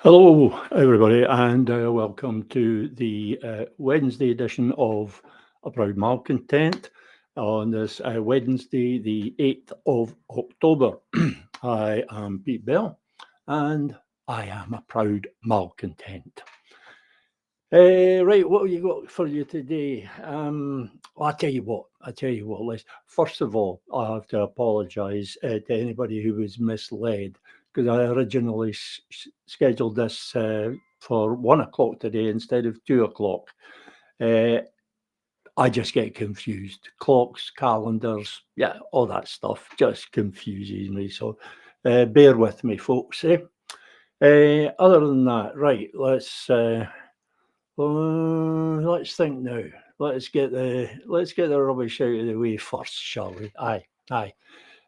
Hello, everybody, and welcome to the Wednesday edition of A Proud Malcontent on this Wednesday, the 8th of October. I am Pete Bell, and I am a proud malcontent. Right, what have you got for you today? Well, I tell you what, Les. First of all, I have to apologise to anybody who was misled because I originally scheduled this for 1 o'clock today instead of 2 o'clock. Uh, I just get confused. Clocks, calendars, yeah, all that stuff just confuses me. So bear with me, folks. Other than that, right, let's think now. Let's get the rubbish out of the way first, shall we? Aye, aye.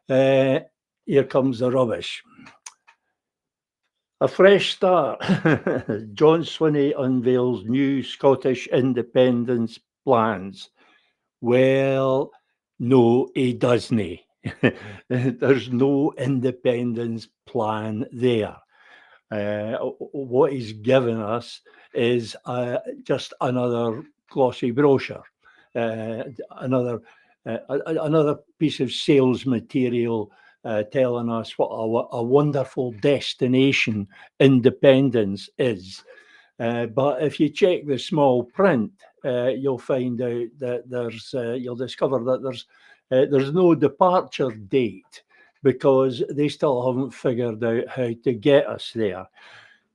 Uh, Here comes the rubbish. A fresh start. John Swinney unveils new Scottish independence plans. Well, no, he doesn't. There's no independence plan there. What he's given us is just another glossy brochure, uh, another another piece of sales material telling us what a wonderful destination independence is. But if you check the small print, you'll find out that you'll discover that there's no departure date because they still haven't figured out how to get us there.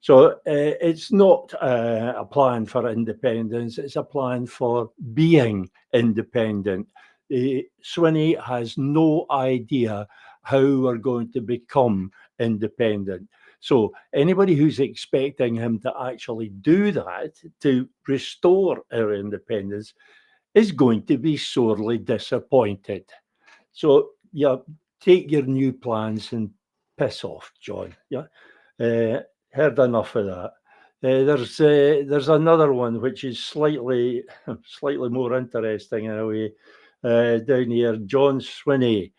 So it's not a plan for independence, it's a plan for being independent. Swinney has no idea how we're going to become independent. So anybody who's expecting him to actually do that, to restore our independence, is going to be sorely disappointed. So yeah, take your new plans and piss off, John. Yeah, uh, heard enough of that. There's another one which is slightly slightly more interesting in a way. Down here, John Swinney.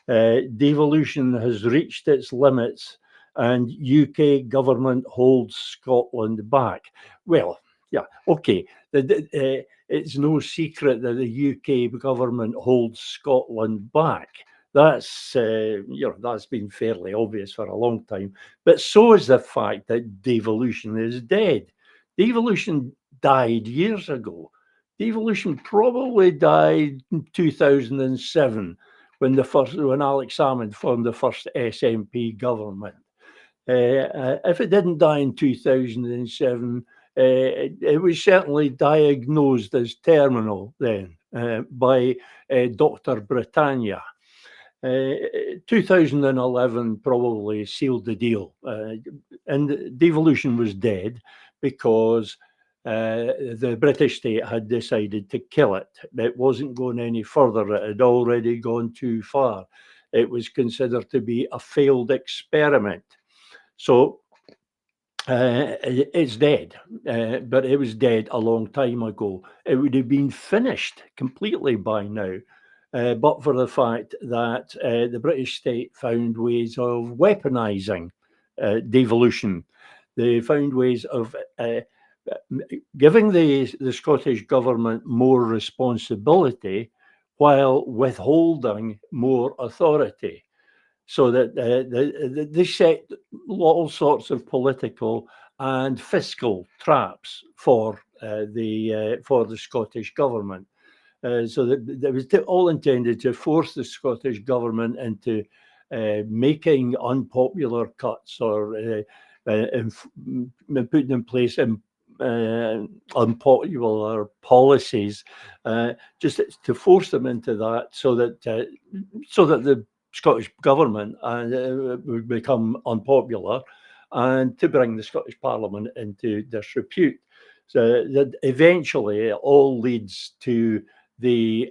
Devolution has reached its limits, and UK government holds Scotland back. Well, yeah, okay. It's no secret that the UK government holds Scotland back. That's been fairly obvious for a long time. But so is the fact that devolution is dead. Devolution died years ago. Devolution probably died in 2007 when Alex Salmond formed the first SNP government. If it didn't die in 2007, it was certainly diagnosed as terminal then by Dr. Britannia. 2011 probably sealed the deal, and devolution was dead because the British state had decided to kill it. It wasn't going any further, it had already gone too far. It was considered to be a failed experiment. So it's dead, but it was dead a long time ago. It would have been finished completely by now, but for the fact that the British state found ways of weaponizing devolution. They found ways of giving the Scottish government more responsibility while withholding more authority. So that they set all sorts of political and fiscal traps for the Scottish government. So that was all intended to force the Scottish government into making unpopular cuts or putting in place unpopular policies, just to force them into that, so that the Scottish government would become unpopular, and to bring the Scottish Parliament into disrepute. So that eventually it all leads to the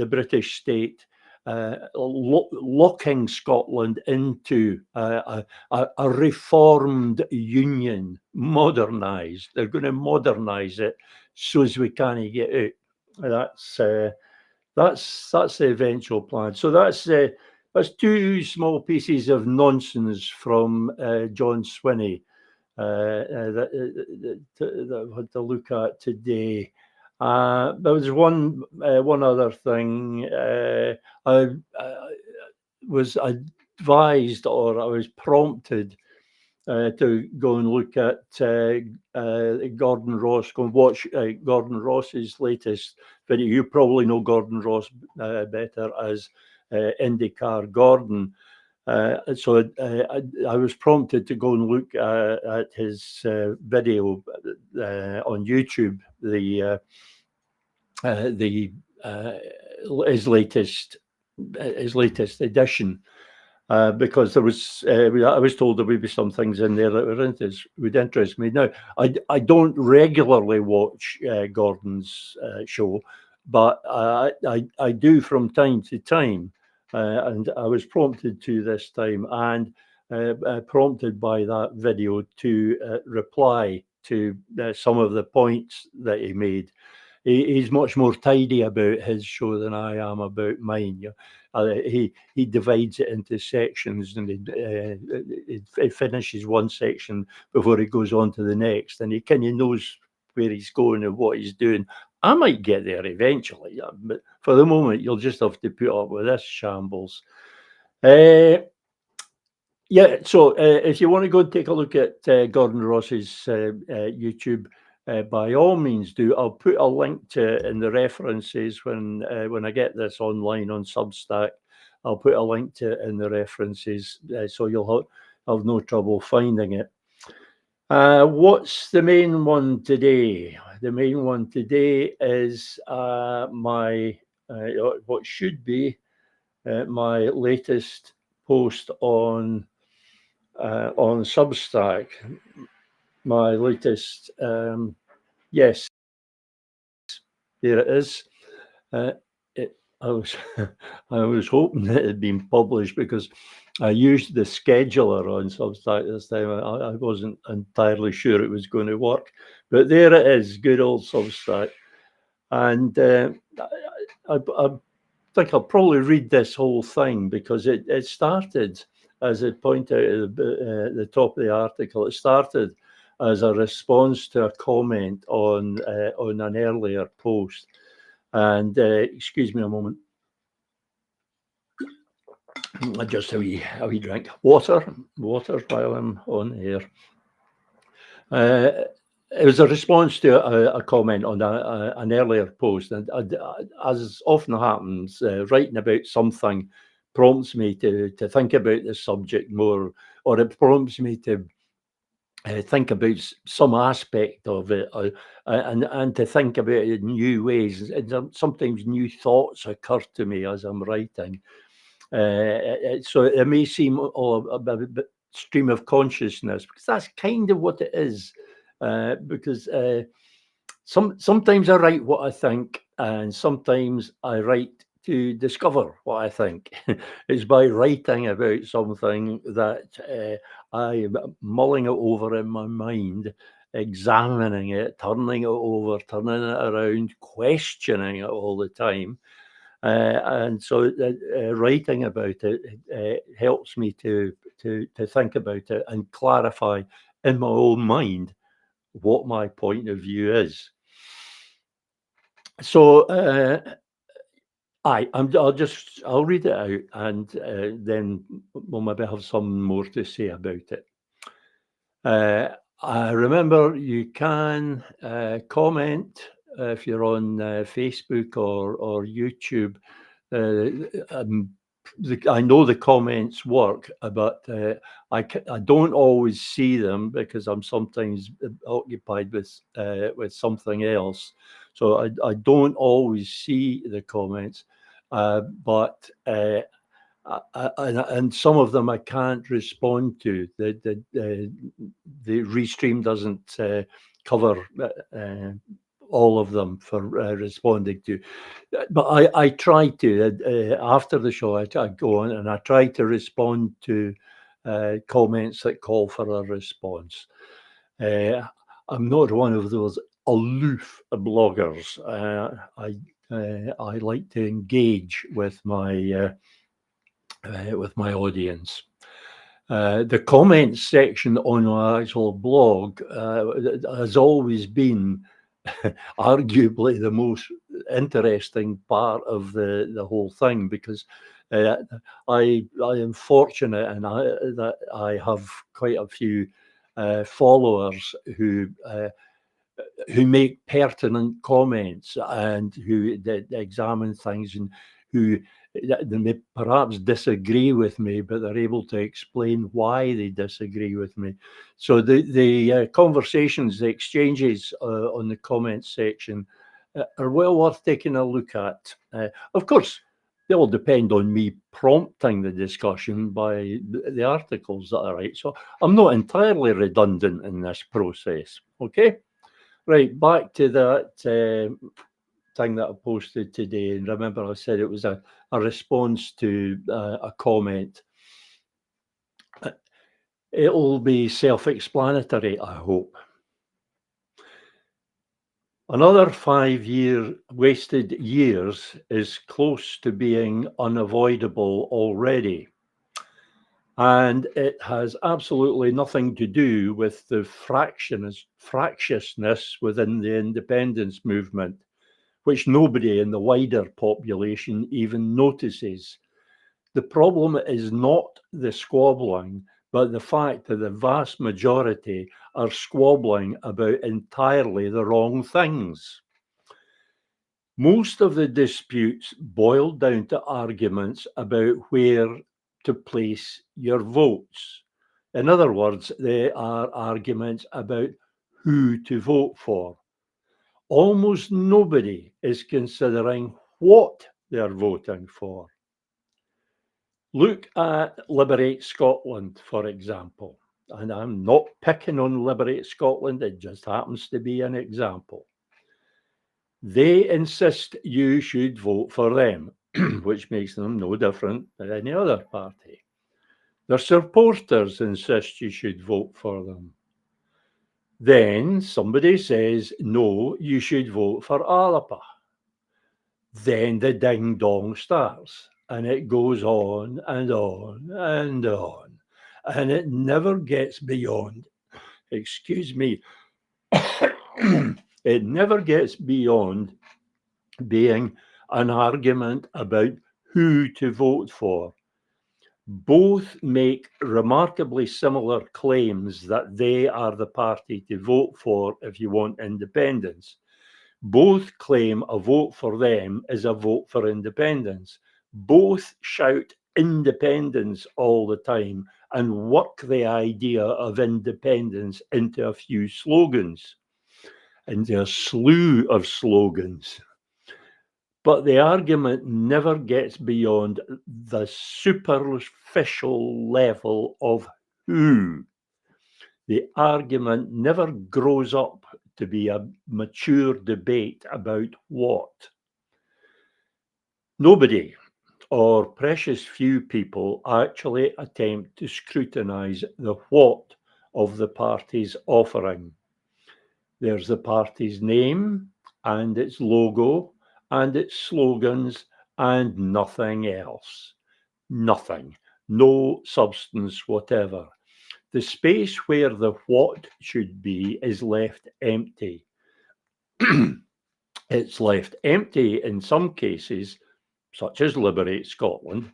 British state locking Scotland into a reformed union, modernised. They're going to modernise it so as we can't get out. That's that's the eventual plan. So that's two small pieces of nonsense from John Swinney. that I had to look at today. There was one other thing. I was advised, or I was prompted to go and look at Gordon Ross, go and watch Gordon Ross's latest video. You probably know Gordon Ross better as IndyCar Gordon. I was prompted to go and look at his video on YouTube, his latest edition. Because there was, I was told there would be some things in there that would interest me. Now, I don't regularly watch Gordon's show, but I do from time to time, and I was prompted to this time, and prompted by that video to reply to some of the points that he made. He's much more tidy about his show than I am about mine. He divides it into sections, and he finishes one section before he goes on to the next, and he kind of knows where he's going and what he's doing. I might get there eventually, but for the moment, you'll just have to put up with this shambles. Yeah, so if you want to go and take a look at Gordon Ross's YouTube, by all means do. I'll put a link to it in the references when I get this online on Substack. I'll put a link to it in the references, so you'll have no trouble finding it. What's the main one today? The main one today is my what should be my latest post on Substack. My latest, yes, there it is. I was hoping it had been published because I used the scheduler on Substack this time. I wasn't entirely sure it was going to work, but there it is, good old Substack. And I think I'll probably read this whole thing because it started, as I point out at the top of the article, it started as a response to a comment on an earlier post. And excuse me a moment. Just a wee drink water while I'm on here. It was a response to a comment on an earlier post, and as often happens, writing about something prompts me to think about the subject more, or it prompts me to think about some aspect of it, and to think about it in new ways. And sometimes new thoughts occur to me as I'm writing. So it may seem a bit stream of consciousness, because that's kind of what it is. Because sometimes I write what I think, and sometimes I write to discover what I think. It's by writing about something that I'm mulling it over in my mind, examining it, turning it over, turning it around, questioning it all the time. And so writing about it helps me to think about it and clarify in my own mind what my point of view is. So I'll read it out, and then we'll maybe have some more to say about it. I remember you can comment if you're on Facebook or YouTube. I know the comments work, but I don't always see them because I'm sometimes occupied with something else. So I don't always see the comments, but and some of them I can't respond to. The Restream doesn't cover all of them for responding to, but I try to after the show. I go on and I try to respond to comments that call for a response. I'm not one of those aloof bloggers. I like to engage with my audience. The comments section on my actual blog has always been arguably the most interesting part of the whole thing, because I am fortunate and that I have quite a few followers who make pertinent comments and who examine things, and who they may perhaps disagree with me, but they're able to explain why they disagree with me. So the conversations, the exchanges on the comments section are well worth taking a look at. Of course, they all depend on me prompting the discussion by the articles that I write. So I'm not entirely redundant in this process. Okay. Right, back to that thing that I posted today. And remember, I said it was a response to a comment. It'll be self-explanatory, I hope. Another 5 wasted years is close to being unavoidable already. And it has absolutely nothing to do with the fractiousness within the independence movement, which nobody in the wider population even notices. The problem is not the squabbling, but the fact that the vast majority are squabbling about entirely the wrong things. Most of the disputes boil down to arguments about where to place your votes. In other words, they are arguments about who to vote for. Almost nobody is considering what they're voting for. Look at Liberate Scotland, for example. And I'm not picking on Liberate Scotland, it just happens to be an example. They insist you should vote for them, which makes them no different than any other party. Their supporters insist you should vote for them. Then somebody says, no, you should vote for Alapa. Then the ding dong starts, and it goes on and on and on, and it never gets beyond, excuse me, it never gets beyond being an argument about who to vote for. Both make remarkably similar claims that they are the party to vote for if you want independence. Both claim a vote for them is a vote for independence. Both shout independence all the time and work the idea of independence into a few slogans, into a slew of slogans. But the argument never gets beyond the superficial level of who. The argument never grows up to be a mature debate about what. Nobody, or precious few people, actually attempt to scrutinise the what of the party's offering. There's the party's name and its logo and its slogans and nothing else. Nothing. No substance whatever. The space where the what should be is left empty. It's left empty in some cases, such as Liberate Scotland,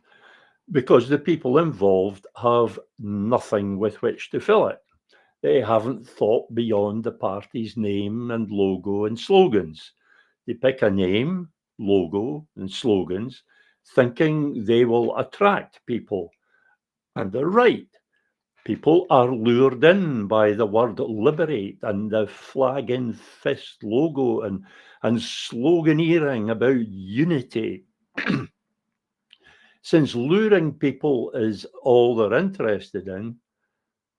because the people involved have nothing with which to fill it. They haven't thought beyond the party's name and logo and slogans. They pick a name, logo, and slogans, thinking they will attract people. And they're right. People are lured in by the word liberate and the flag in fist logo and sloganeering about unity. Since luring people is all they're interested in,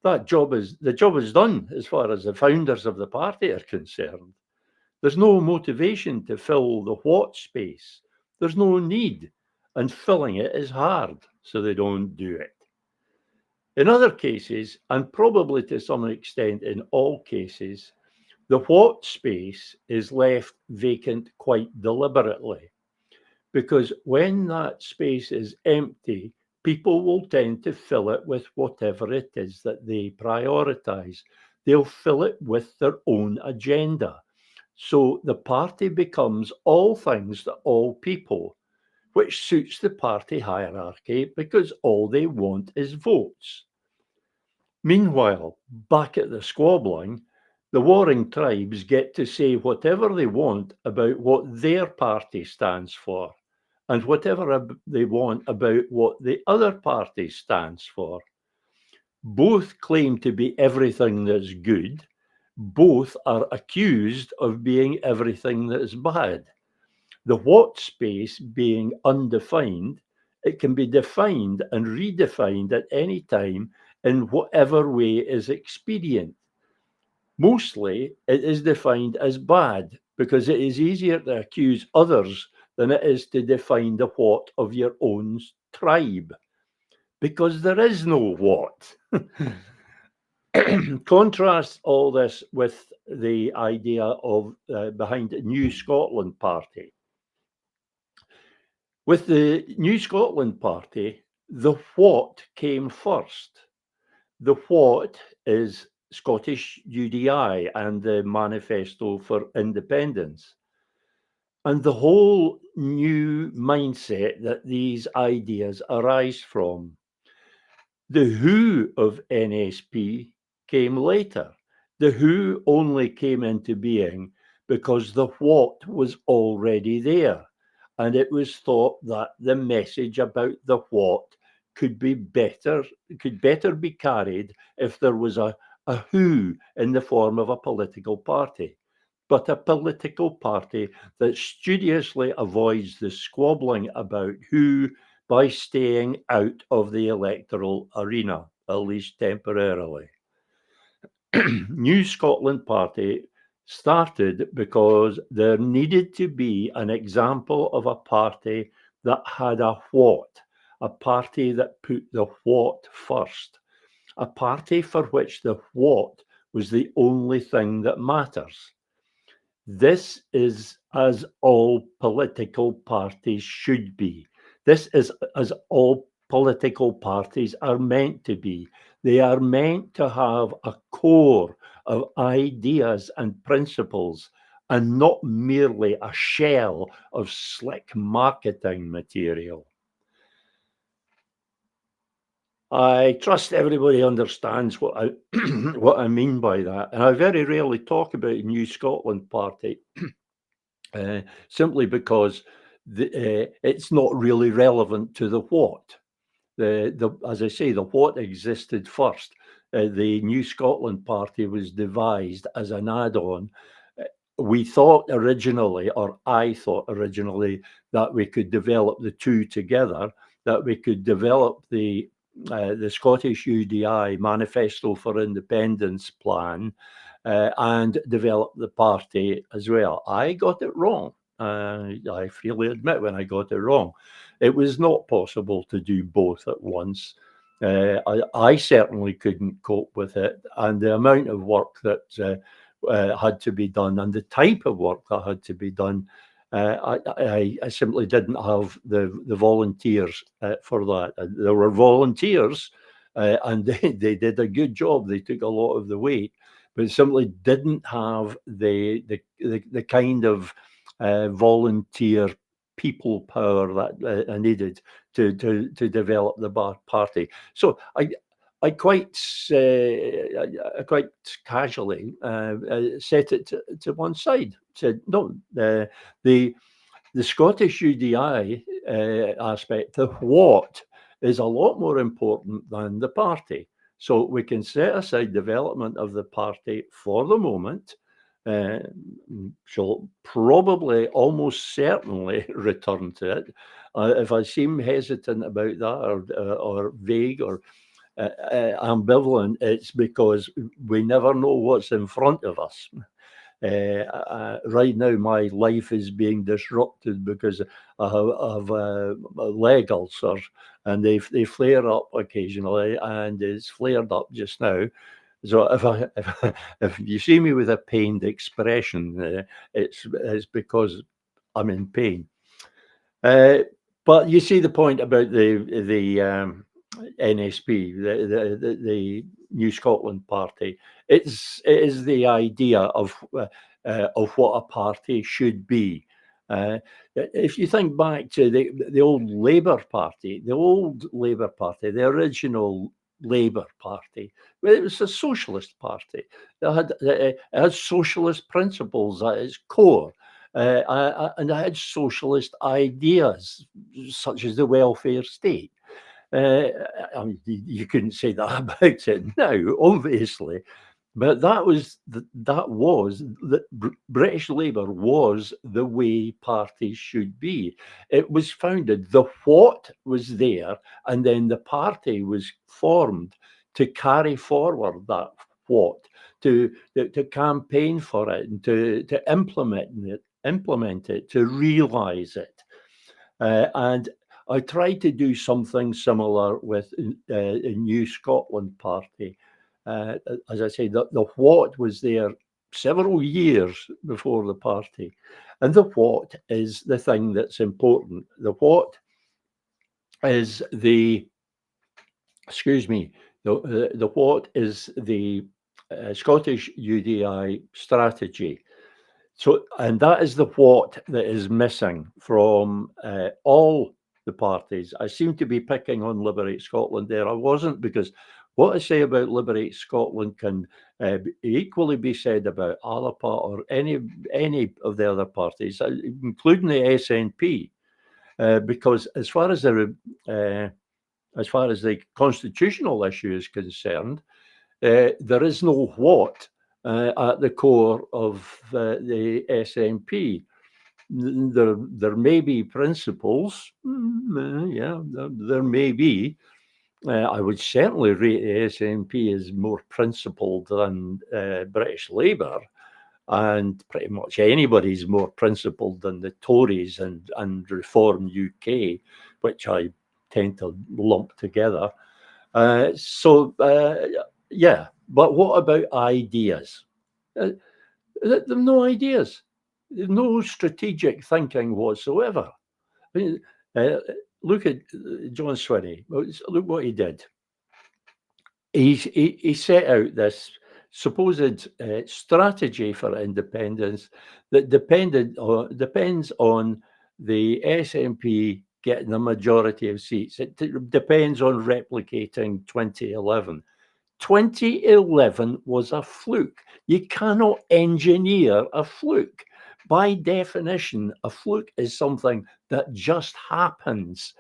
the job is done as far as the founders of the party are concerned. There's no motivation to fill the what space. There's no need, and filling it is hard, so they don't do it. In other cases, and probably to some extent in all cases, the what space is left vacant quite deliberately, because when that space is empty, people will tend to fill it with whatever it is that they prioritize. They'll fill it with their own agenda. So the party becomes all things to all people, which suits the party hierarchy because all they want is votes. Meanwhile, back at the squabbling, the warring tribes get to say whatever they want about what their party stands for and whatever they want about what the other party stands for. Both claim to be everything that's good. Both are accused of being everything that is bad. The what space being undefined, it can be defined and redefined at any time in whatever way is expedient. Mostly, it is defined as bad because it is easier to accuse others than it is to define the what of your own tribe, because there is no what. Contrast all this with the idea of behind the New Scotland Party. With the New Scotland Party, the what came first. The what is Scottish UDI and the Manifesto for Independence, and the whole new mindset that these ideas arise from. The who of NSP came later. The who only came into being because the what was already there. And it was thought that the message about the what could better be carried if there was a who in the form of a political party. But a political party that studiously avoids the squabbling about who by staying out of the electoral arena, at least temporarily. New Scotland Party started because there needed to be an example of a party that had a what, a party that put the what first, a party for which the what was the only thing that matters. This is as all political parties should be. This is as all political parties are meant to be. They are meant to have a core of ideas and principles and not merely a shell of slick marketing material. I trust everybody understands what I what I mean by that, and I very rarely talk about New Scotland Party simply because it's not really relevant to the what. As I say, the what existed first. The New Scotland Party was devised as an add-on. We thought originally, or I thought originally, that we could develop the two together, that we could develop the Scottish UDI Manifesto for Independence plan and develop the party as well. I got it wrong. I freely admit when I got it wrong. It was not possible to do both at once. I certainly couldn't cope with it, and the amount of work that had to be done and the type of work that had to be done, I simply didn't have the volunteers for that. There were volunteers, and they did a good job. They took a lot of the weight, but simply didn't have the kind of volunteer people power that I needed to develop the party. So I quite casually set it to one side. Said no, the Scottish UDI aspect, the what, is a lot more important than the party. So we can set aside development of the party for the moment. Shall probably, almost certainly, return to it. If I seem hesitant about that or vague or ambivalent, it's because we never know what's in front of us. Right now, my life is being disrupted because I have leg ulcers, and they flare up occasionally, and it's flared up just now. So if you see me with a pained expression, it's because I'm in pain. But you see the point about the NSP, the New Scotland Party. It is the idea of what a party should be. If you think back to the old Labour Party, the original Labour Party, well, it was a socialist party. It had socialist principles at its core. And I had socialist ideas, such as the welfare state. Uh, I mean, you couldn't say that about it now, obviously, but British Labour was the way parties should be. It was founded. The what was there, and then the party was formed to carry forward that what, to campaign for it, and to implement it, to realise it. And I tried to do something similar with a New Scotland Party. As I say, the what was there several years before the party. And the what is the thing that's important. The what is the what is the Scottish UDI strategy. So, and that is the what that is missing from all the parties. I seem to be picking on Liberate Scotland there. I wasn't, because what I say about Liberate Scotland can equally be said about Alapa or any of the other parties, including the SNP, because as far as the constitutional issue is concerned, there is no what at the core of the SNP. There may be principles, yeah, there may be. I would certainly rate the SNP as more principled than British Labour, and pretty much anybody's more principled than the Tories and Reform UK, which I tend to lump together. Yeah, but what about ideas? There are no ideas, no strategic thinking whatsoever. I mean, look at John Swinney. Look what he did. He set out this supposed strategy for independence that depends on the SNP getting a majority of seats. It depends on replicating 2011. 2011 was a fluke. You cannot engineer a fluke. By definition, a fluke is something that just happens.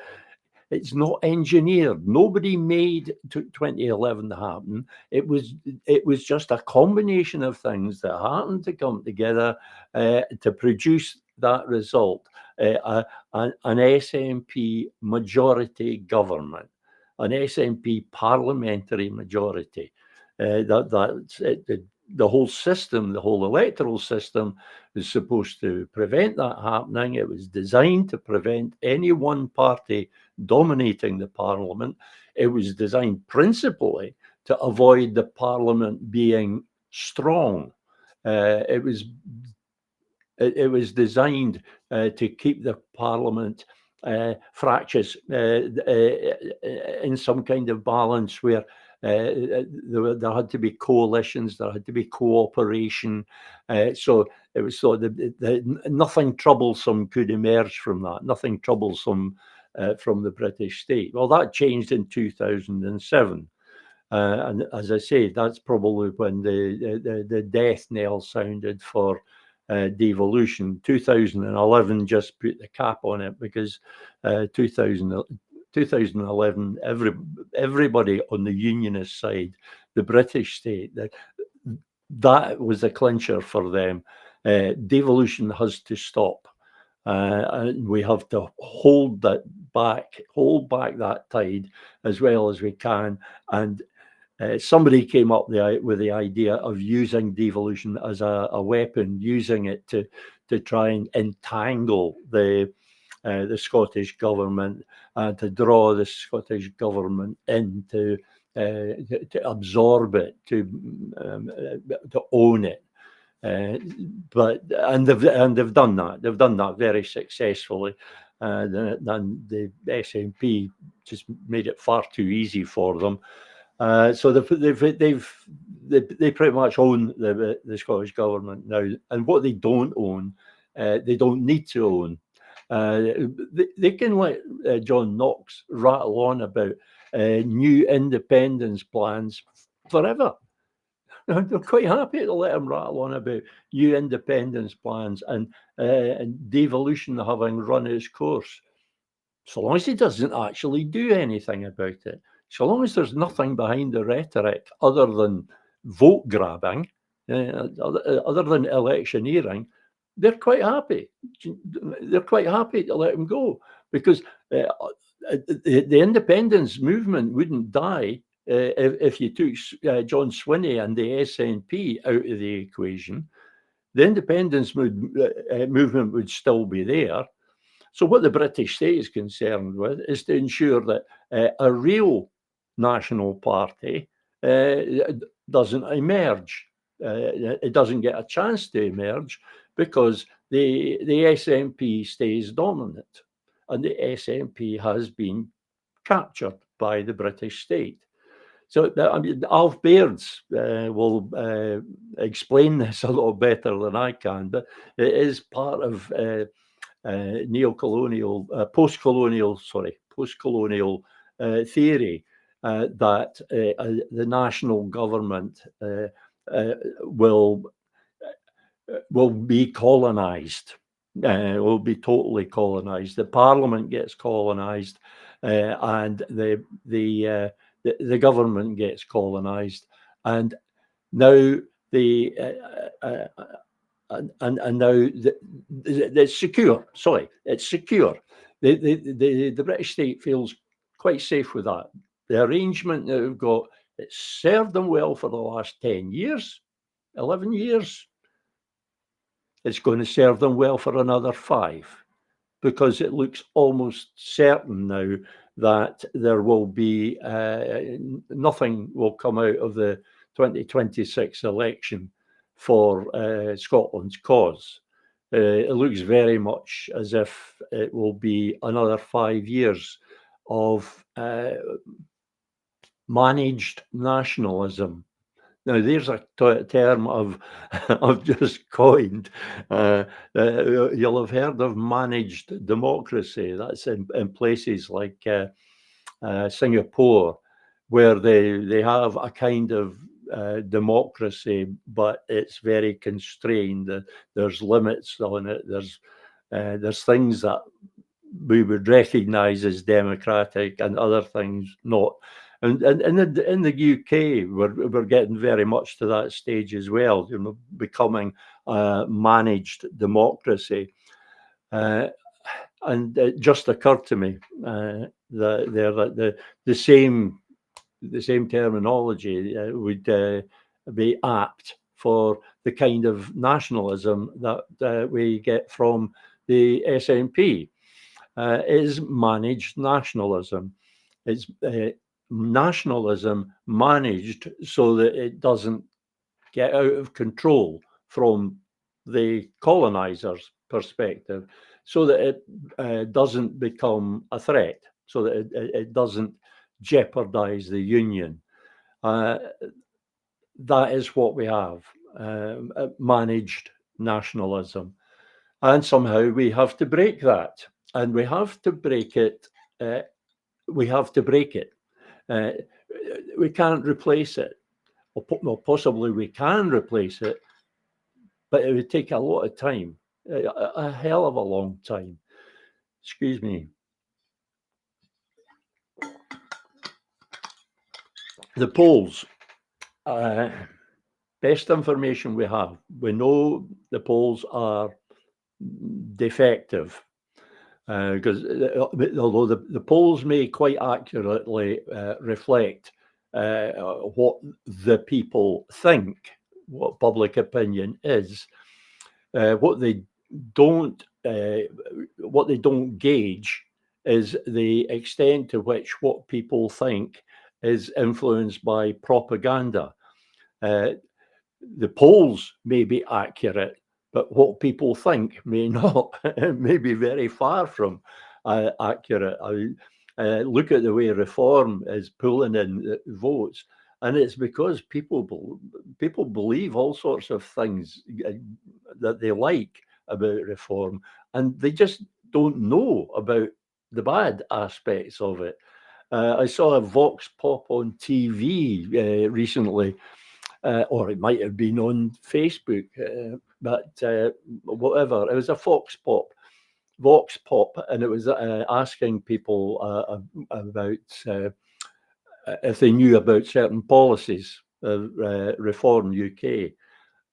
It's not engineered. Nobody made 2011 happen. It was just a combination of things that happened to come together to produce that result. An SNP majority government, an SNP parliamentary majority. That's it. The whole system, the whole electoral system, is supposed to prevent that happening. It was designed to prevent any one party dominating the parliament. It was designed principally to avoid the parliament being strong. It was designed to keep the parliament fractious in some kind of balance, where there had to be coalitions, there had to be cooperation. So it was so that nothing troublesome could emerge from that, nothing troublesome from the British state. Well, that changed in 2007. And as I say, that's probably when the death knell sounded for devolution. 2011 just put the cap on it, because 2011, everybody on the unionist side, the British state, that was a clincher for them. Devolution has to stop. And we have to hold back that tide as well as we can. And somebody came up with the idea of using devolution as a weapon, using it to try and entangle the Scottish government, and to draw the Scottish government in to absorb it, to own it. They've done that. They've done that very successfully. then the SNP just made it far too easy for them. So they pretty much own the Scottish government now, and what they don't own, they don't need to own. They can let John Knox rattle on about new independence plans forever. They're quite happy to let him rattle on about new independence plans and devolution having run its course. So long as he doesn't actually do anything about it, so long as there's nothing behind the rhetoric other than vote grabbing, other than electioneering, they're quite happy. They're quite happy to let him go because the independence movement wouldn't die if you took John Swinney and the SNP out of the equation. The independence movement would still be there. So what the British state is concerned with is to ensure that a real national party doesn't emerge. It doesn't get a chance to emerge because the SNP stays dominant, and the SNP has been captured by the British state. So, I mean, Alf Bairds will explain this a little better than I can, but it is part of post-colonial theory that the national government will be colonized, will be totally colonized. The parliament gets colonized, and the government gets colonized, and now now it's secure. Sorry, it's secure. The British state feels quite safe with that. The arrangement that we've got, it's served them well for the last 10 years, 11 years. It's going to serve them well for another 5, because it looks almost certain now that there will be nothing will come out of the 2026 election for Scotland's cause. It looks very much as if it will be another 5 years of managed nationalism. Now, there's a term I've just coined. You'll have heard of managed democracy. That's in places like Singapore, where they have a kind of democracy, but it's very constrained. There's limits on it. There's things that we would recognise as democratic and other things not. And in the UK, we're getting very much to that stage as well, becoming a managed democracy. And it just occurred to me that the same terminology would be apt for the kind of nationalism that we get from the SNP. Is managed nationalism. It's nationalism managed so that it doesn't get out of control from the colonizers' perspective, so that it doesn't become a threat, so that it doesn't jeopardize the union. That is what we have, managed nationalism. And somehow we have to break that. And we have to break it. We have to break it. We can't replace it. Well, possibly we can replace it, but it would take a lot of time, a hell of a long time. Excuse me. The polls. Best information we have. We know the polls are defective. Because although the polls may quite accurately reflect what the people think, what public opinion is, what they don't gauge is the extent to which what people think is influenced by propaganda. The polls may be accurate, but what people think may not, may be very far from accurate. Look at the way Reform is pulling in votes, and it's because people believe all sorts of things that they like about Reform, and they just don't know about the bad aspects of it. I saw a Vox Pop on TV recently, or it might have been on Facebook, but whatever. It was a Vox Pop, and it was asking people about if they knew about certain policies of Reform UK,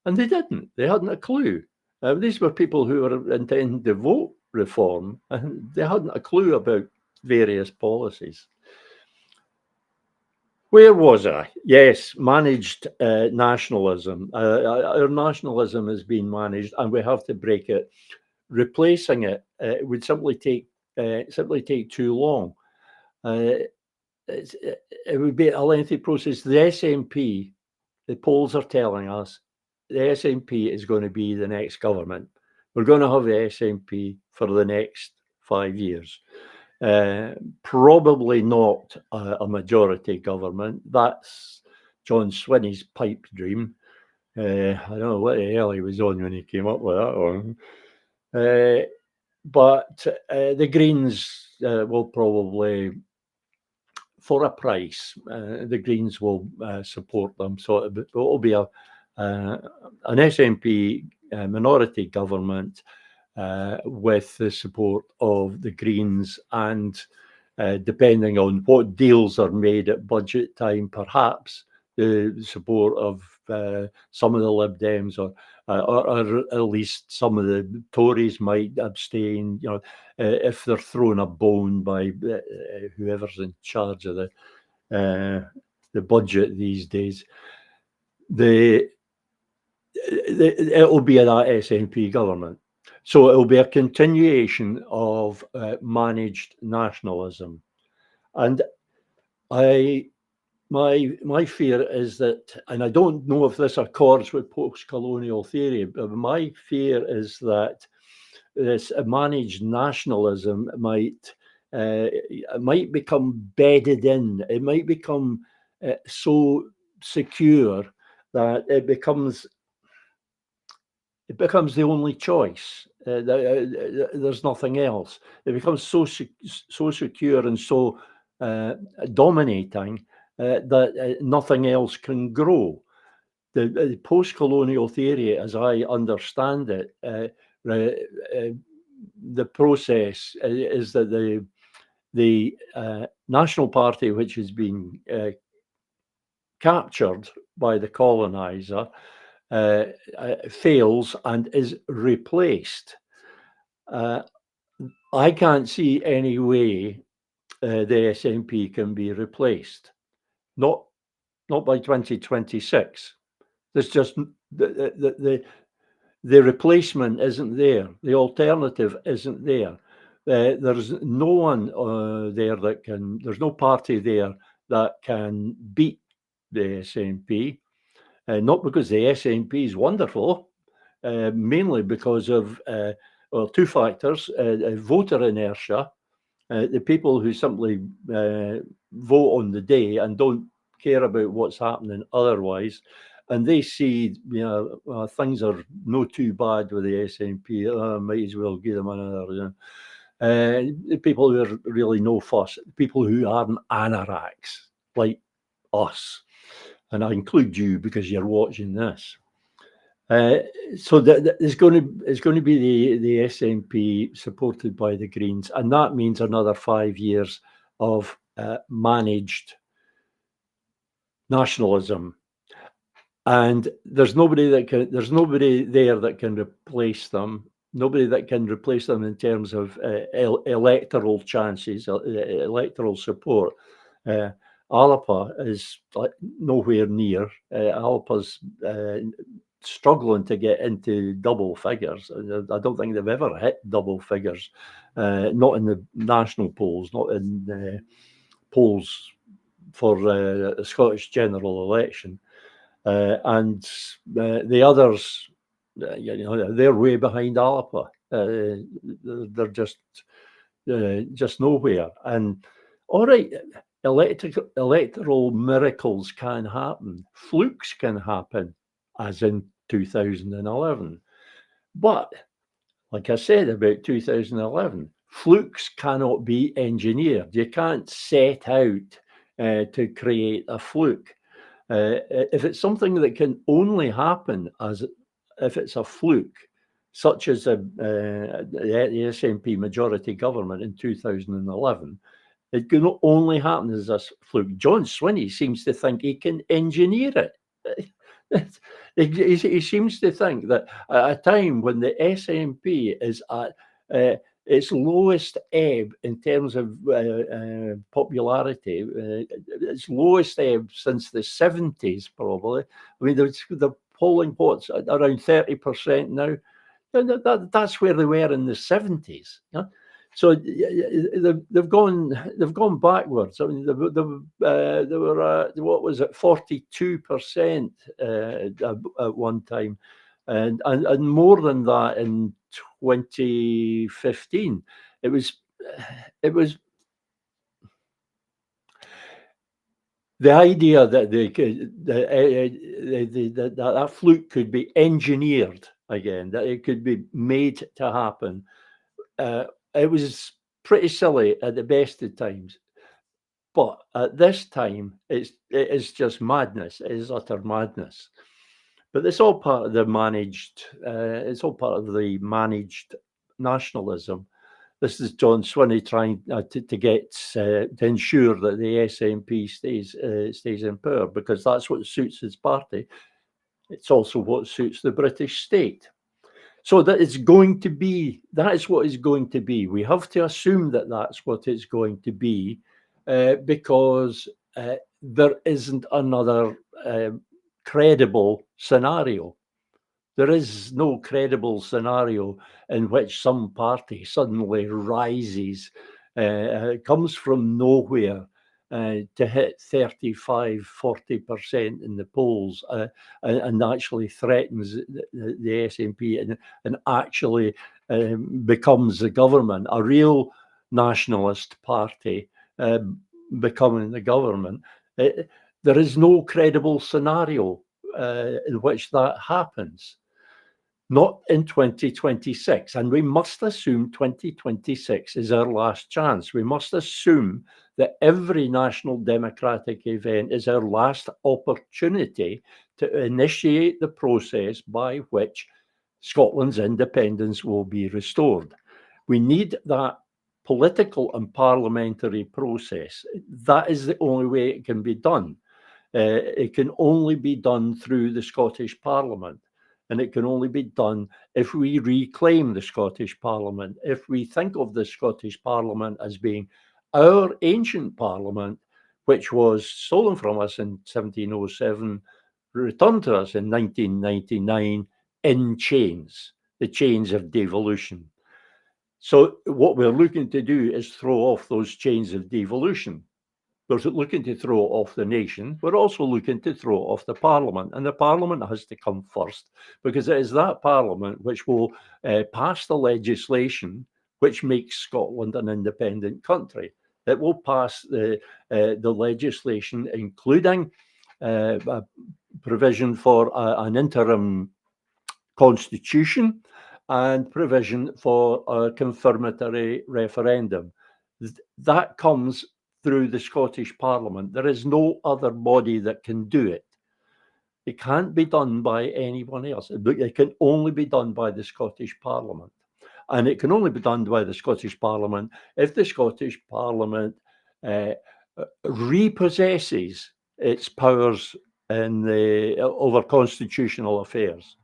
and they didn't. They hadn't a clue. These were people who were intending to vote Reform, and they hadn't a clue about various policies. Where was I? Yes, managed nationalism. Our nationalism has been managed, and we have to break it. Replacing it would simply take too long. It would be a lengthy process. The SNP, the polls are telling us, the SNP is going to be the next government. We're going to have the SNP for the next 5 years. Probably not a majority government. That's John Swinney's pipe dream. I don't know what the hell he was on when he came up with that one. But the Greens will probably, for a price, the Greens will support them. So it will be an SNP minority government with the support of the Greens, and depending on what deals are made at budget time, perhaps the support of some of the Lib Dems, or at least some of the Tories might abstain. If they're thrown a bone by whoever's in charge of the budget these days, it will be that SNP government. So it will be a continuation of managed nationalism, and my fear is that, and I don't know if this accords with post-colonial theory, but my fear is that this managed nationalism might become bedded in. It might become so secure that it becomes the only choice. There's nothing else. It becomes so secure and so dominating that nothing else can grow. The post-colonial theory, as I understand it, the process is that the National Party, which has been captured by the colonizer, fails and is replaced. I can't see any way the SNP can be replaced. Not by 2026. There's just the replacement isn't there. The alternative isn't there. There's no one there that can. There's no party there that can beat the SNP. Not because the SNP is wonderful, mainly because of two factors: voter inertia. The people who simply vote on the day and don't care about what's happening otherwise, and they see things are no too bad with the SNP. Might as well give them another. The people who are really no fuss, people who aren't anoraks like us, and I include you because you're watching this. So it's going to be the SNP supported by the Greens, and that means another 5 years of managed nationalism. And there's nobody there that can replace them. Nobody that can replace them in terms of electoral chances, electoral support. Alapa is nowhere near. Alapa's struggling to get into double figures. I don't think they've ever hit double figures, not in the national polls, not in polls for the Scottish general election. And the others, they're way behind Alapa. They're just just nowhere. And all right, electoral miracles can happen, flukes can happen, as in 2011. But like I said about 2011, flukes cannot be engineered. You can't set out to create a fluke. If it's something that can only happen as if it's a fluke, such as the SNP majority government in 2011, it can only happen as a fluke. John Swinney seems to think he can engineer it. He seems to think that at a time when the SNP is at its lowest ebb in terms of popularity, its lowest ebb since the 70s, probably. I mean, they're polling what's around 30% now. That's where they were in the 70s. Yeah? So they've gone backwards. I mean, they were what was it, 42% at one time, and more than that in 2015. It was the idea that they could that fluke could be engineered again, that it could be made to happen. It was pretty silly at the best of times, but at this time, it is just madness. It is utter madness. But it's all part of the managed. It's all part of the managed nationalism. This is John Swinney trying to get to ensure that the SNP stays in power, because that's what suits his party. It's also what suits the British state. So that is going to be, that is what it's going to be. We have to assume that that's what it's going to be, because there isn't another credible scenario. There is no credible scenario in which some party suddenly rises, comes from nowhere, to hit 35, 40% in the polls, and actually threatens the SNP, and actually becomes the government, a real nationalist party becoming the government. There is no credible scenario in which that happens. Not in 2026. And we must assume 2026 is our last chance. We must assume that every national democratic event is our last opportunity to initiate the process by which Scotland's independence will be restored. We need that political and parliamentary process. That is the only way it can be done. It can only be done through the Scottish Parliament. And it can only be done if we reclaim the Scottish Parliament, if we think of the Scottish Parliament as being our ancient Parliament, which was stolen from us in 1707, returned to us in 1999 in chains, the chains of devolution. So what we're looking to do is throw off those chains of devolution. We're looking to throw off the nation. We're also looking to throw off the Parliament. And the Parliament has to come first, because it is that Parliament which will pass the legislation which makes Scotland an independent country. It will pass the legislation, including a provision for an interim constitution and provision for a confirmatory referendum. That comes through the Scottish Parliament. There is no other body that can do it. It can't be done by anyone else. It can only be done by the Scottish Parliament. And it can only be done by the Scottish Parliament if the Scottish Parliament repossesses its powers over constitutional affairs.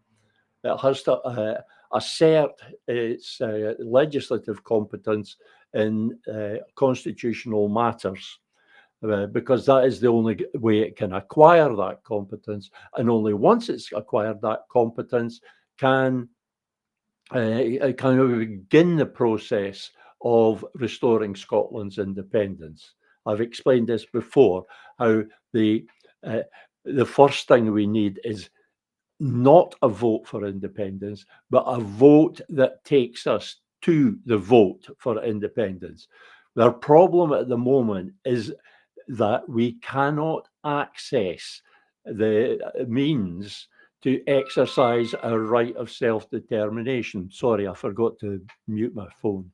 It has to assert its legislative competence in constitutional matters, because that is the only way it can acquire that competence. And only once it's acquired that competence can it can begin the process of restoring Scotland's independence. I've explained this before, how the first thing we need is not a vote for independence, but a vote that takes us to the vote for independence. Their problem at the moment is that we cannot access the means to exercise our right of self-determination. Sorry, I forgot to mute my phone.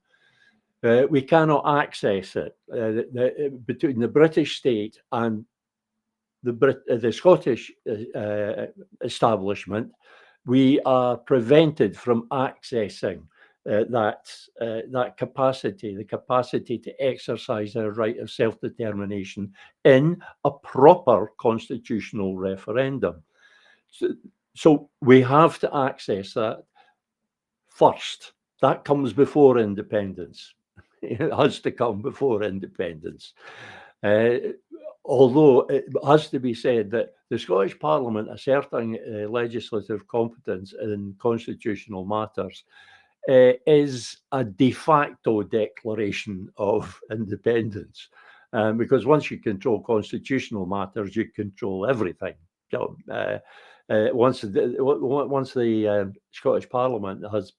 We cannot access it. Between the British state and the Scottish establishment, we are prevented from accessing that capacity, the capacity to exercise our right of self-determination in a proper constitutional referendum. So we have to access that first. That comes before independence. It has to come before independence. Although it has to be said that the Scottish Parliament asserting legislative competence in constitutional matters is a de facto declaration of independence. Because once you control constitutional matters, you control everything. So, once the Scottish Parliament has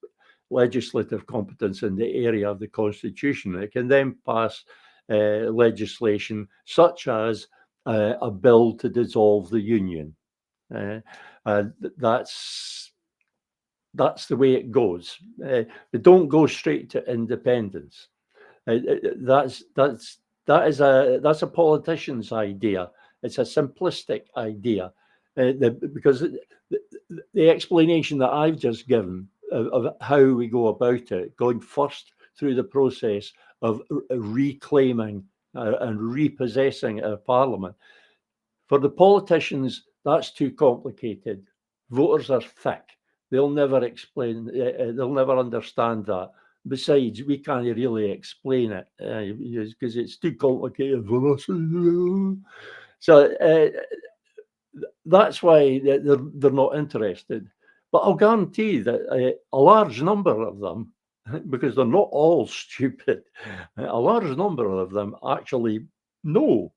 legislative competence in the area of the Constitution, it can then pass legislation such as a bill to dissolve the Union. That's the way it goes. They don't go straight to independence. That's a politician's idea. It's a simplistic idea, because the explanation that I've just given of how we go about it, going first through the process of reclaiming and repossessing our parliament. For the politicians, that's too complicated. Voters are thick. They'll never explain, they'll never understand that. Besides, we can't really explain it because it's too complicated for us. So that's why they're not interested. But I'll guarantee that a large number of them, because they're not all stupid, a large number of them actually know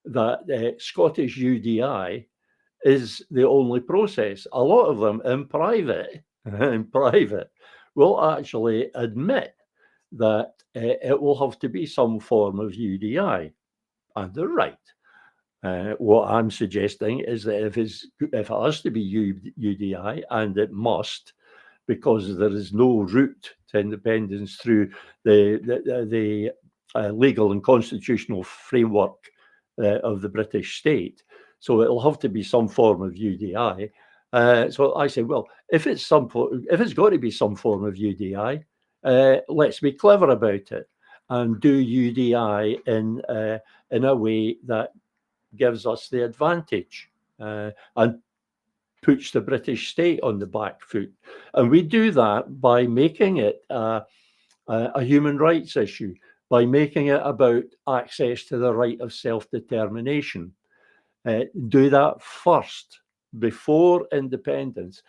that Scottish UDI is the only process. A lot of them in private will actually admit that it will have to be some form of UDI, and they're right. What I'm suggesting is that if it has to be UDI, and it must, because there is no route to independence through the legal and constitutional framework of the British state, so it'll have to be some form of UDI. So I say, well, if it's got to be some form of UDI, let's be clever about it and do UDI in a way that gives us the advantage and puts the British state on the back foot. And we do that by making it a human rights issue, by making it about access to the right of self-determination. Do that first, before independence.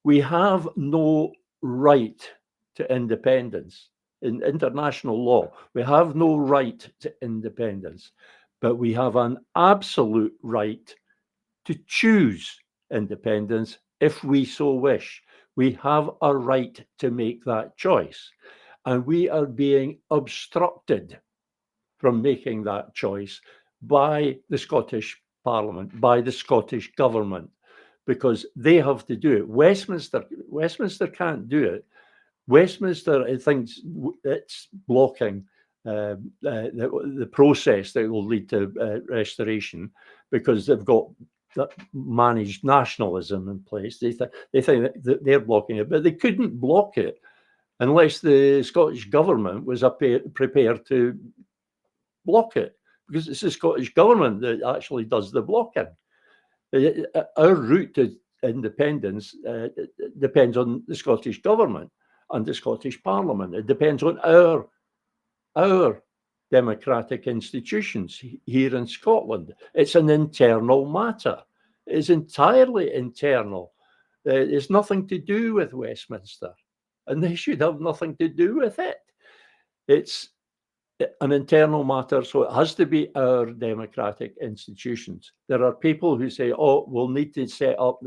We have no right to independence. In international law, we have no right to independence, but we have an absolute right to choose independence if we so wish. We have a right to make that choice, and we are being obstructed from making that choice by the Scottish Parliament, by the Scottish Government, because they have to do it. Westminster can't do it. Westminster thinks it's blocking the process that will lead to restoration, because they've got that managed nationalism in place. They think that they're blocking it, but they couldn't block it unless the Scottish Government was prepared to block it, because it's the Scottish Government that actually does the blocking. Our route to independence depends on the Scottish Government and the Scottish Parliament. It depends on our democratic institutions here in Scotland. It's an internal matter. It's entirely internal. It's nothing to do with Westminster, and they should have nothing to do with it. It's an internal matter, so it has to be our democratic institutions. There are people who say, oh, we'll need to set up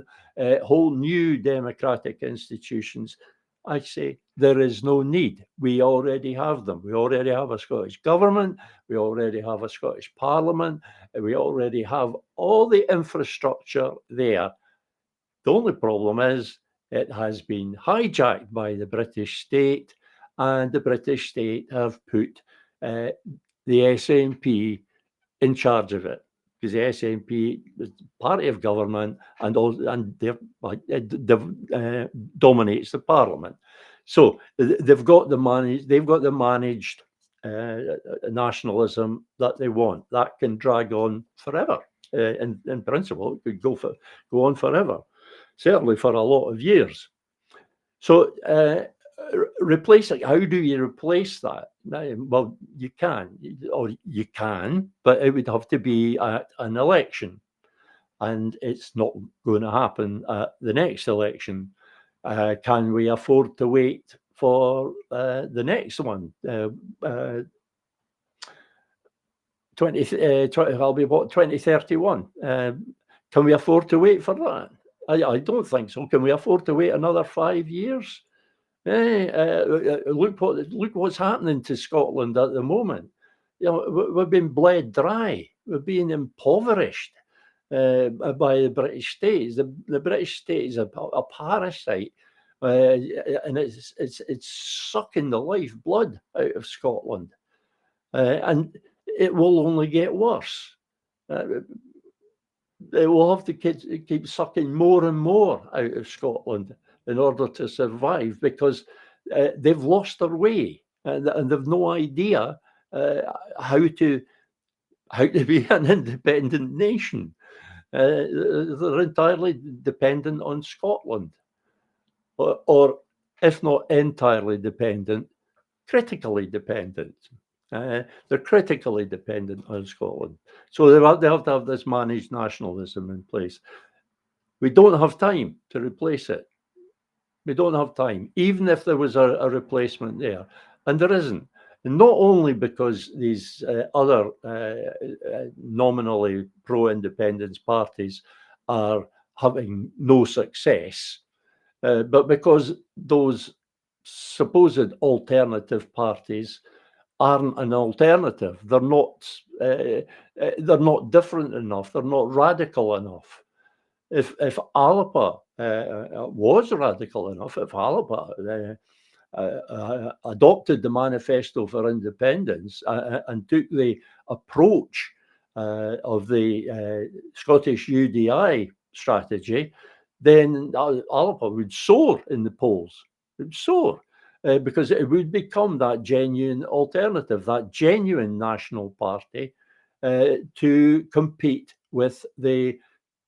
whole new democratic institutions. I say there is no need. We already have them. We already have a Scottish government. We already have a Scottish parliament. We already have all the infrastructure there. The only problem is it has been hijacked by the British state, and the British state have put the SNP in charge of it, because the SNP is party of government and dominates the parliament. So they've got the managed nationalism that they want. That can drag on forever. In principle, it could go on forever, certainly for a lot of years. So replacing, how do you replace that? Well, you can, but it would have to be at an election, and it's not going to happen at the next election. Can we afford to wait for the next one? 2031. Can we afford to wait for that? I don't think so. Can we afford to wait another 5 years? Look what's happening to Scotland at the moment. We've been bled dry. We're being impoverished by the British state. The British state is a parasite, and it's sucking the lifeblood out of Scotland, and it will only get worse. They will have to keep sucking more and more out of Scotland in order to survive, because they've lost their way, and they've no idea how to be an independent nation. They're entirely dependent on Scotland, or if not entirely dependent, critically dependent. They're critically dependent on Scotland. So they have to have this managed nationalism in place. We don't have time to replace it. We don't have time, even if there was a replacement there. And there isn't. And not only because these other nominally pro-independence parties are having no success, but because those supposed alternative parties aren't an alternative. They're not different enough. They're not radical enough. If Alapa was radical enough, if Alapa adopted the Manifesto for Independence and took the approach of the Scottish UDI strategy, then Alapa would soar in the polls. It would soar. Because it would become that genuine alternative, that genuine national party to compete with the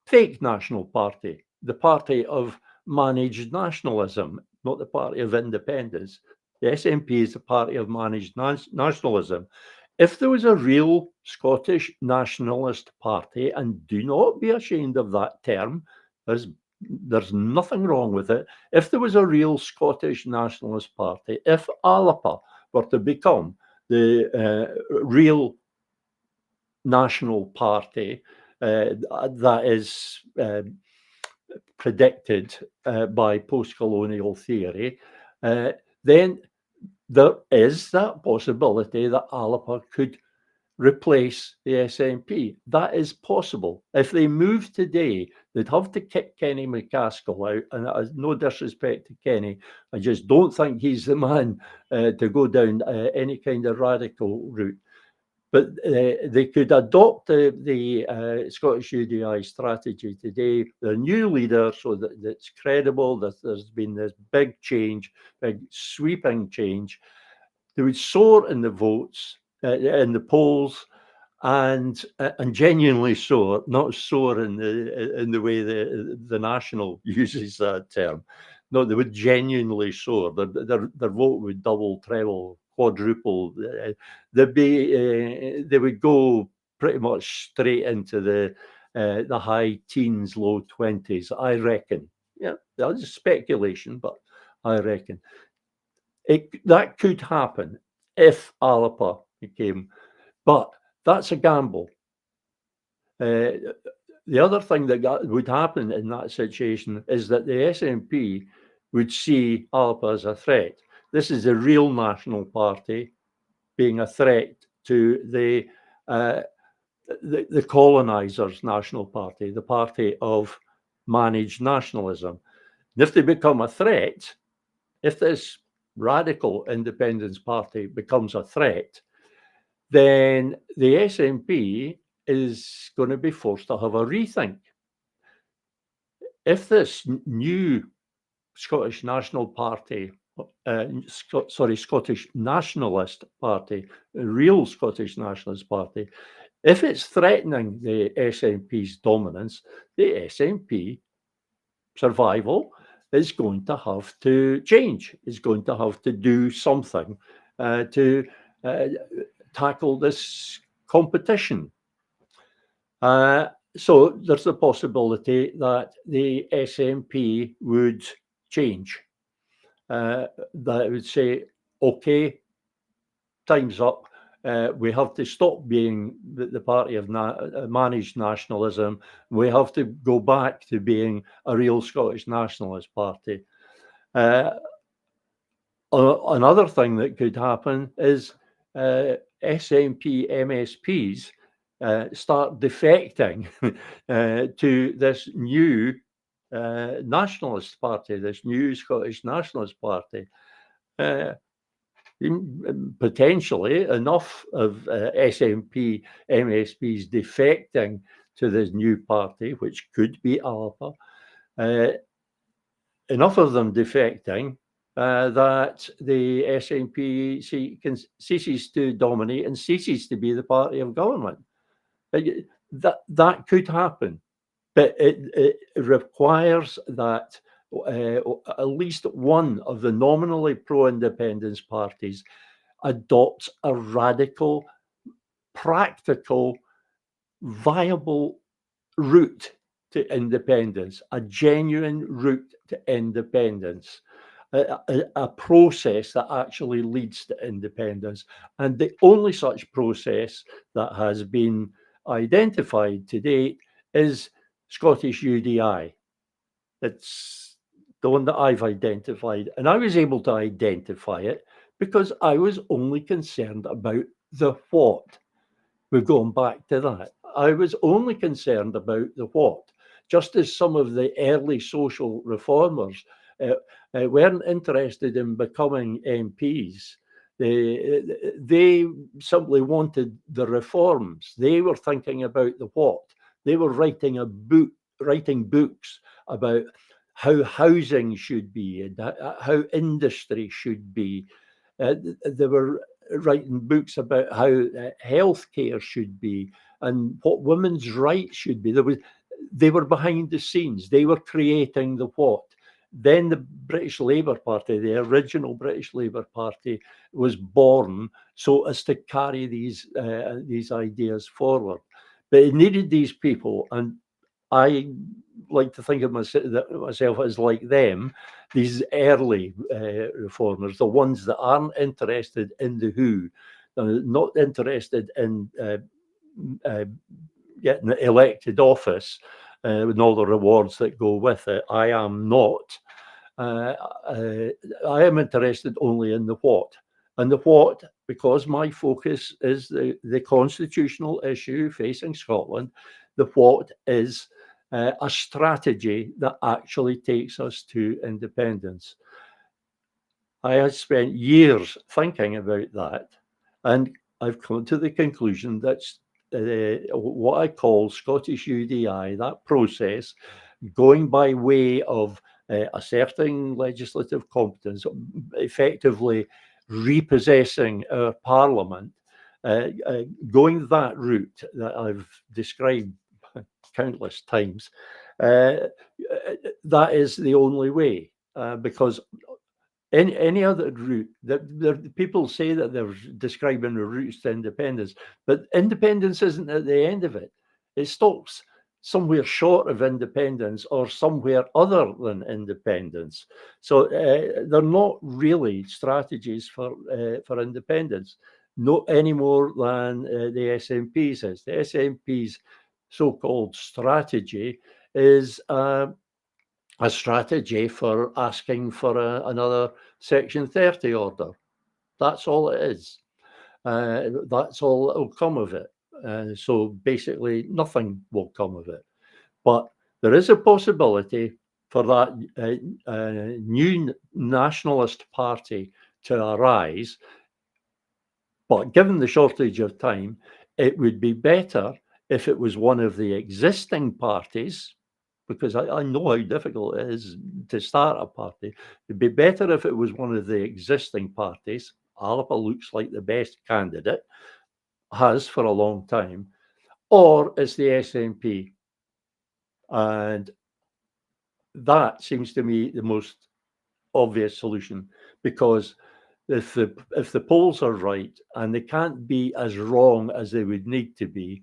fake national party, the party of managed nationalism, not the party of independence. The SNP is the party of managed nationalism. If there was a real Scottish nationalist party, and do not be ashamed of that term, there's nothing wrong with it. If there was a real Scottish nationalist party, if Alapa were to become the real national party that is predicted by post-colonial theory, then there is that possibility that Alapa could replace the SNP. That is possible. If they moved today, they'd have to kick Kenny McCaskill out. And no disrespect to Kenny, I just don't think he's the man to go down any kind of radical route. But they could adopt the Scottish UDI strategy today, the new leader, so that it's credible, that there's been this big change, big sweeping change. They would soar in the votes, in the polls, and genuinely soar, not soar in the way the National uses that term. No, they would genuinely soar. Their vote would double, treble, quadruple. They would go pretty much straight into the high teens, low 20s, I reckon. Yeah, that's speculation, but I reckon that could happen if Alapa became, but that's a gamble. The other thing that would happen in that situation is that the SNP would see ALPA as a threat. This is a real National Party being a threat to the colonizers' National Party, the party of managed nationalism. And if they become a threat, if this radical independence party becomes a threat, then the SNP is going to be forced to have a rethink. If this new Scottish National Party, Scottish Nationalist Party, real Scottish Nationalist Party, if it's threatening the SNP's dominance, the SNP survival is going to have to change, is going to have to do something to tackle this competition. So there's the possibility that the SNP would change. That it would say, okay, time's up. We have to stop being the party of managed nationalism. We have to go back to being a real Scottish nationalist party. Another thing that could happen is SNP MSPs start defecting to this new nationalist party, this new Scottish nationalist party. Potentially enough of SNP MSPs defecting to this new party, which could be ALPA, enough of them defecting that the SNP ceases to dominate and ceases to be the party of government. That could happen, but it requires that at least one of the nominally pro-independence parties adopts a radical, practical, viable route to independence, a genuine route to independence, a process that actually leads to independence. And the only such process that has been identified to date is Scottish UDI. It's the one that I've identified. And I was able to identify it because I was only concerned about the what. We're going back to that. I was only concerned about the what, just as some of the early social reformers weren't interested in becoming MPs. They simply wanted the reforms. They were thinking about the what. They were writing books about how housing should be and how industry should be. They were writing books about how healthcare should be and what women's rights should be. They were behind the scenes. They were creating the what. Then the British Labour Party, the original British Labour Party, was born so as to carry these ideas forward. But it needed these people, and I like to think of myself as like them, these early reformers, the ones that aren't interested in the who, not interested in getting elected office with all the rewards that go with it. I am not. I am interested only in the what. And the what, because my focus is the constitutional issue facing Scotland, the what is a strategy that actually takes us to independence. I have spent years thinking about that, and I've come to the conclusion that what I call Scottish UDI, that process, going by way of asserting legislative competence, effectively repossessing our parliament, going that route that I've described countless times, that is the only way, because any other route, that people say that they're describing the routes to independence, but independence isn't at the end of it. It stops somewhere short of independence or somewhere other than independence. So they're not really strategies for independence, no any more than the SNP's is. The SNP's so-called strategy is a strategy for asking for another Section 30 order. That's all it is. That's all that will come of it. So basically, nothing will come of it. But there is a possibility for that new nationalist party to arise. But given the shortage of time, it would be better if it was one of the existing parties, because I know how difficult it is to start a party. It'd be better if it was one of the existing parties. Alba looks like the best candidate, has for a long time, or it's the SNP. And that seems to me the most obvious solution, because if the polls are right, and they can't be as wrong as they would need to be,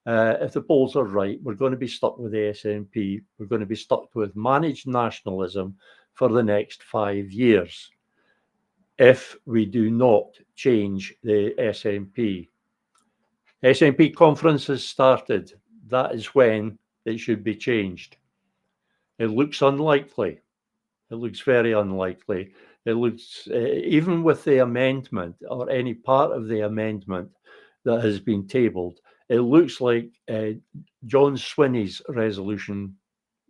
if the polls are right, we're going to be stuck with the SNP. We're going to be stuck with managed nationalism for the next 5 years if we do not change the SNP. SNP conference has started. That is when it should be changed. It looks unlikely. It looks very unlikely. It looks, even with the amendment or any part of the amendment that has been tabled, it looks like John Swinney's resolution,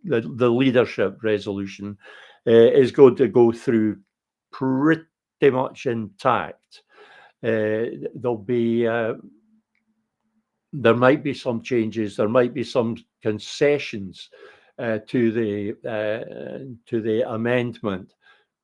the leadership resolution, is going to go through pretty much intact. There'll be there might be some changes, there might be some concessions to the amendment.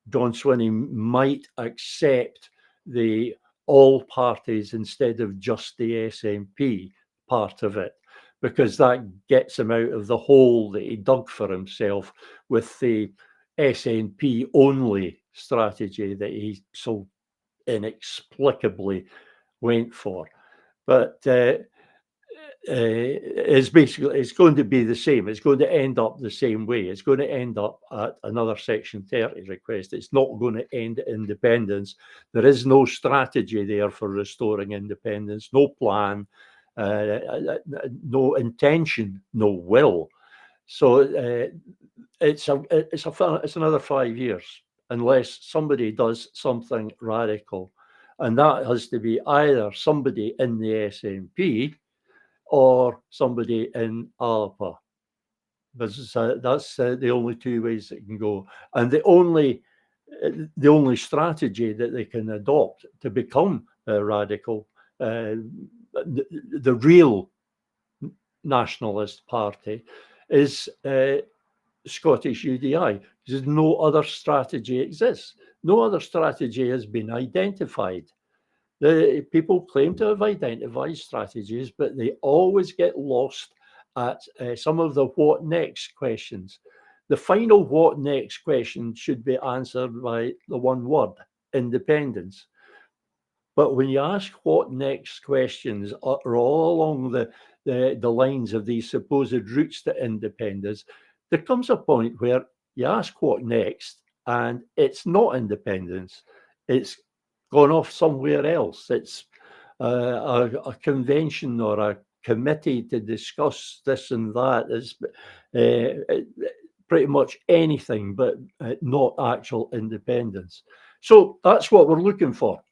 John Swinney might accept the all parties instead of just the SNP part of it, because that gets him out of the hole that he dug for himself with the SNP only strategy that he so inexplicably went for. But it's going to be the same. It's going to end up the same way. It's going to end up at another Section 30 request. It's not going to end at independence. There is no strategy there for restoring independence, no plan, no intention, no will. So it's another 5 years unless somebody does something radical, and that has to be either somebody in the SNP or somebody in Alpa. That's the only two ways it can go, and the only strategy that they can adopt to become radical, the real nationalist party, is Scottish UDI. Because no other strategy exists. No other strategy has been identified. The people claim to have identified strategies, but they always get lost at some of the what next questions. The final what next question should be answered by the one word: independence. But when you ask what next questions are all along the lines of these supposed routes to independence, there comes a point where you ask what next, and it's not independence. It's gone off somewhere else. It's a convention or a committee to discuss this and that. It's pretty much anything, but not actual independence. So that's what we're looking for.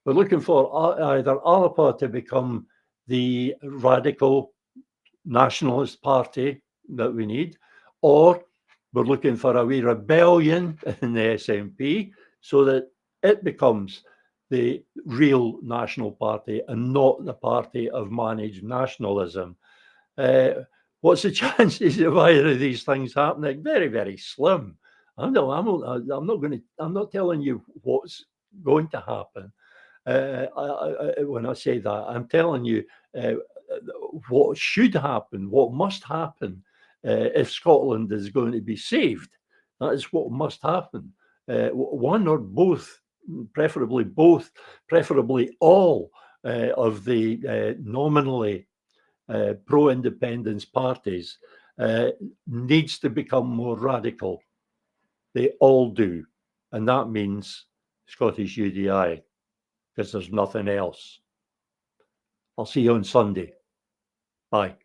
We're looking for either Alapa to become the radical nationalist party that we need, or we're looking for a wee rebellion in the SNP so that it becomes the real national party and not the party of managed nationalism. What's the chances of either of these things happening? Very, very slim. I'm not telling you what's going to happen. When I say that, I'm telling you what should happen, what must happen if Scotland is going to be saved. That is what must happen. One or both, preferably both, preferably all of the nominally pro-independence parties needs to become more radical. They all do. And that means Scottish UDI, because there's nothing else. I'll see you on Sunday. Bye.